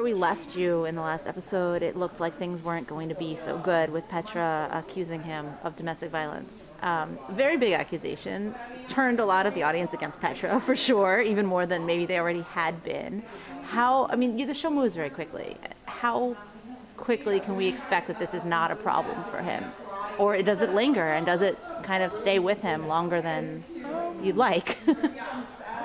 we left you in the last episode, it looked like things weren't going to be so good with Petra accusing him of domestic violence. Very big accusation. Turned a lot of the audience against Petra, for sure, even more than maybe they already had been. The show moves very quickly. How quickly can we expect that this is not a problem for him? Or does it linger, and does it kind of stay with him longer than you'd like?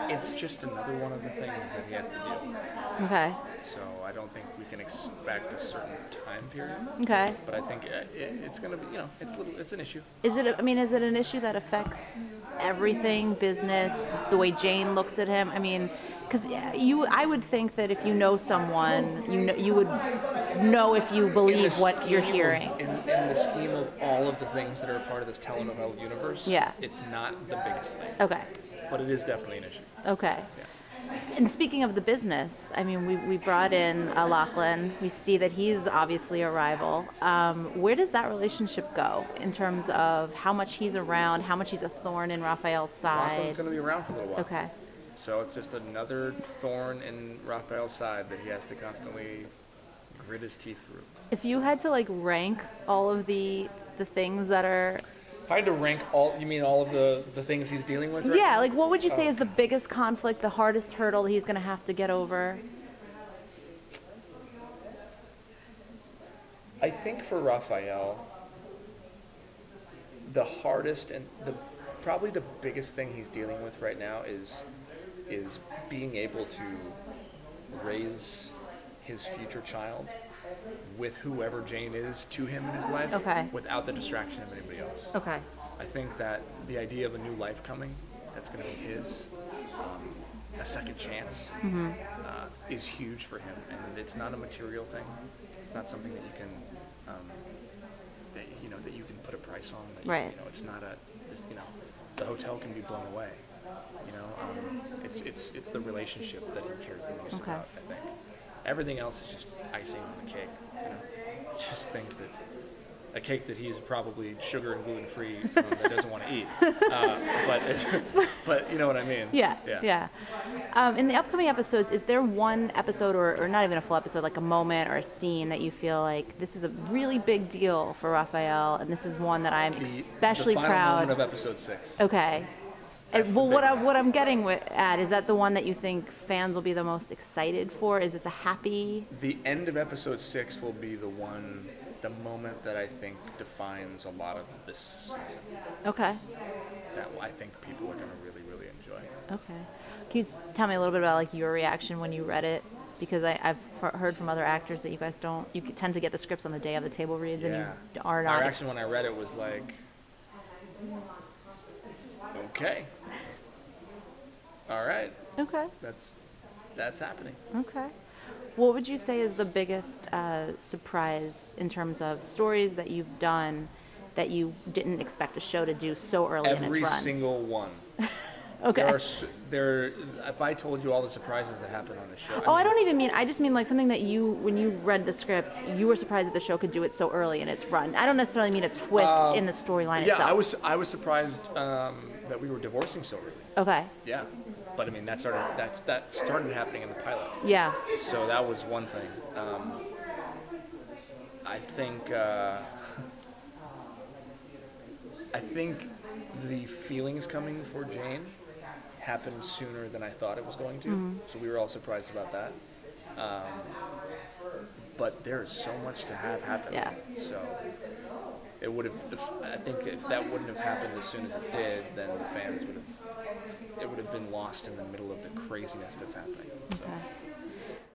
It's just another one of the things that he has to do. Okay. So I don't think we can expect a certain time period. Okay. But I think it's going to be, it's an issue. Is it an issue that affects everything, business, the way Jane looks at him? I mean, because I would think that if you know someone, you would know if you believe what you're hearing. In the scheme of all of the things that are a part of this telenovela universe, yeah, it's not the biggest thing. Okay. But it is definitely an issue. Okay. Yeah. And speaking of the business, I mean, we brought in Lachlan. We see that he's obviously a rival. Where does that relationship go in terms of how much he's around, how much he's a thorn in Raphael's side? Lachlan's going to be around for a little while. Okay. So it's just another thorn in Raphael's side that he has to constantly grit his teeth through. If you had to rank all of the things that are... If I had to rank all of the things he's dealing with right now? Yeah, what would you say is the biggest conflict, the hardest hurdle he's going to have to get over? I think for Raphael, the hardest and probably the biggest thing he's dealing with right now is being able to raise his future child with whoever Jane is to him in his life, without the distraction of anybody else. Okay. I think that the idea of a new life coming, that's going to be his, a second chance, is huge for him, and it's not a material thing. It's not something that you can, that you can put a price on. Right. It's not the hotel can be blown away. It's the relationship that he cares the most about. I think everything else is just icing on the cake. It's just things that a cake that he's probably sugar and gluten free that doesn't want to eat. But you know what I mean. Yeah. In the upcoming episodes, is there one episode or not even a full episode, like a moment or a scene that you feel like this is a really big deal for Raphael, and this is one that I'm especially the final proud moment of episode 6. Okay. What I'm getting at, is that the one that you think fans will be the most excited for? Is this a happy... The end of episode 6 will be the moment that I think defines a lot of this season. Okay. That I think people are going to really, really enjoy. Okay. Can you tell me a little bit about your reaction when you read it? Because I've heard from other actors that you guys don't... You tend to get the scripts on the day of the table reads, and you are not... My reaction when I read it was like... Okay. All right. Okay. That's happening. Okay. What would you say is the biggest surprise in terms of stories that you've done that you didn't expect a show to do so early in its run? Every single one. Okay. If I told you all the surprises that happened on the show. I just mean something that when you read the script, you were surprised that the show could do it so early in its run. I don't necessarily mean a twist in the storyline itself. Yeah, I was surprised that we were divorcing so early. Okay. Yeah. But I mean, that started happening in the pilot. Yeah. So that was one thing. I think the feelings coming for Jane happened sooner than I thought it was going to. Mm-hmm. So we were all surprised about that. But there's so much to have happen. Yeah. So it would have. I think if that wouldn't have happened as soon as it did, then the fans would have. It would have been lost in the middle of the craziness that's happening. So. Okay.